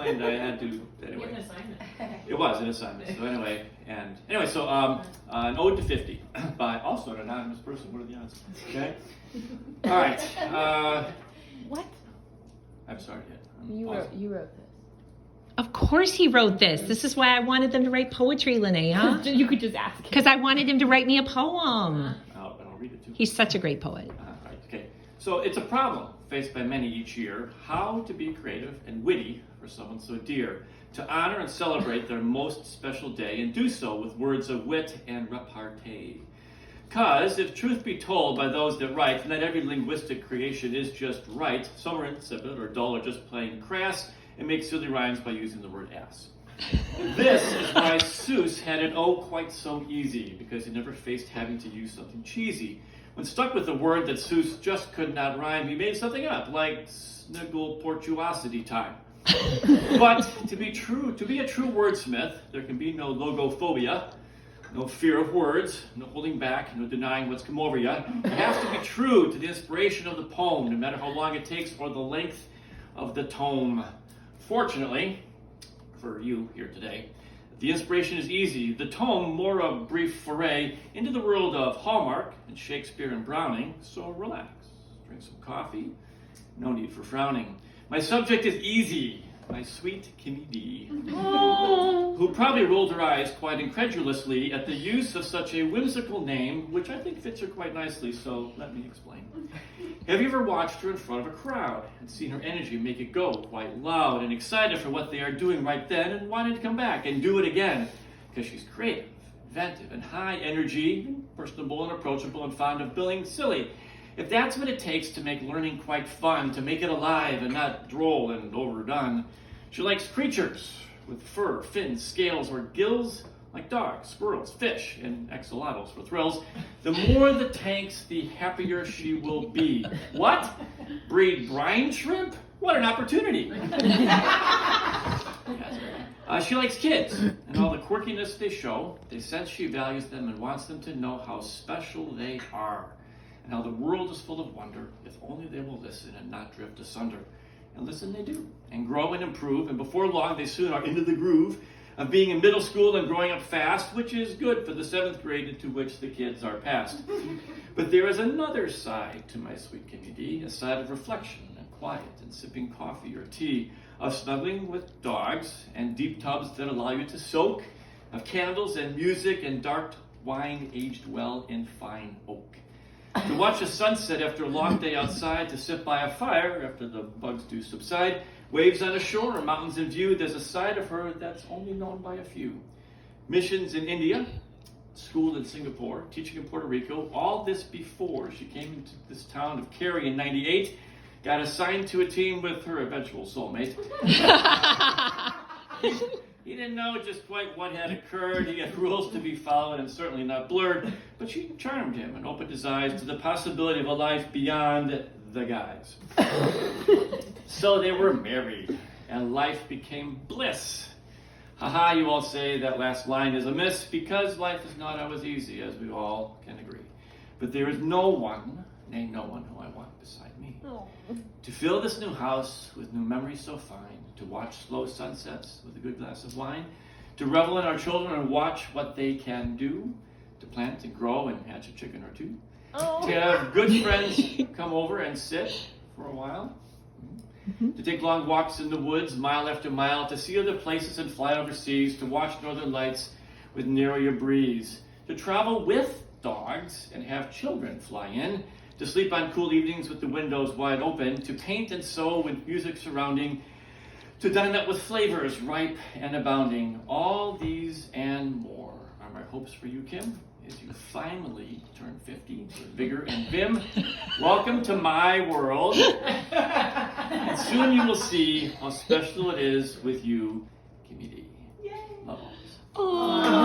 explained I had to, anyway. An assignment. It was an assignment, so anyway, an Ode to 50 by also an anonymous person. What are the odds? Okay? All right. What? I'm sorry, yet. You wrote this. Of course he wrote this. This is why I wanted them to write poetry, Linnea. You could just ask him. Because I wanted him to write me a poem. I'll read it too. He's such a great poet. Right, okay. So it's a problem faced by many each year, how to be creative and witty for someone so dear, to honor and celebrate their most special day, and do so with words of wit and repartee. Because, if truth be told by those that write, not every linguistic creation is just right. Some are insipid or dull or just plain crass, and make silly rhymes by using the word ass. This is why Seuss had it quite so easy, because he never faced having to use something cheesy. When stuck with a word that Seuss just could not rhyme, he made something up, like sniggle portuosity time. But to be a true wordsmith, there can be no logophobia, no fear of words, no holding back, no denying what's come over you. You have to be true to the inspiration of the poem, no matter how long it takes or the length of the tome. Fortunately, for you here today, the inspiration is easy. The tome, more a brief foray into the world of Hallmark and Shakespeare and Browning, so relax. Drink some coffee. No need for frowning. My subject is easy. My sweet Kimmy D, who probably rolled her eyes quite incredulously at the use of such a whimsical name, which I think fits her quite nicely, so let me explain. Have you ever watched her in front of a crowd and seen her energy make it go quite loud and excited for what they are doing right then and wanting to come back and do it again? Because she's creative, inventive, and high energy, personable and approachable and fond of being silly. If that's what it takes to make learning quite fun, to make it alive and not droll and overdone, she likes creatures with fur, fins, scales, or gills, like dogs, squirrels, fish, and axolotls for thrills. The more the tanks, the happier she will be. What? Breed brine shrimp? What an opportunity! She likes kids and all the quirkiness they show. They sense she values them and wants them to know how special they are, and how the world is full of wonder if only they will listen and not drift asunder. And listen they do, and grow and improve, and before long they soon are into the groove of being in middle school and growing up fast, which is good for the 7th grade into which the kids are passed. But there is another side to my sweet Kimmy D, a side of reflection and quiet and sipping coffee or tea, of snuggling with dogs and deep tubs that allow you to soak, of candles and music and dark wine aged well in fine oak. To watch a sunset after a long day outside, to sit by a fire after the bugs do subside, waves on a shore or mountains in view, there's a side of her that's only known by a few. Missions in India, school in Singapore, teaching in Puerto Rico, all this before she came into this town of Cary in '98, got assigned to a team with her eventual soulmate. He didn't know just quite what had occurred. He had rules to be followed and certainly not blurred, but she charmed him and opened his eyes to the possibility of a life beyond the guys. So they were married, and life became bliss. Haha, you all say that last line is amiss, because life is not always easy, as we all can agree. But there is no one, nay, no one who I want beside me. To fill this new house with new memories so fine, to watch slow sunsets with a good glass of wine, to revel in our children and watch what they can do, to plant and grow and hatch a chicken or two, to have good friends come over and sit for a while, to take long walks in the woods, mile after mile, to see other places and fly overseas, to watch northern lights with nearer breeze, to travel with dogs and have children fly in, to sleep on cool evenings with the windows wide open, to paint and sew with music surrounding, to dine out with flavors ripe and abounding. All these and more are my hopes for you, Kim, as you finally turn 50 with vigor and vim. Welcome to my world. And soon you will see how special it is with you, Kimmy D. Yay. Love always. Oh.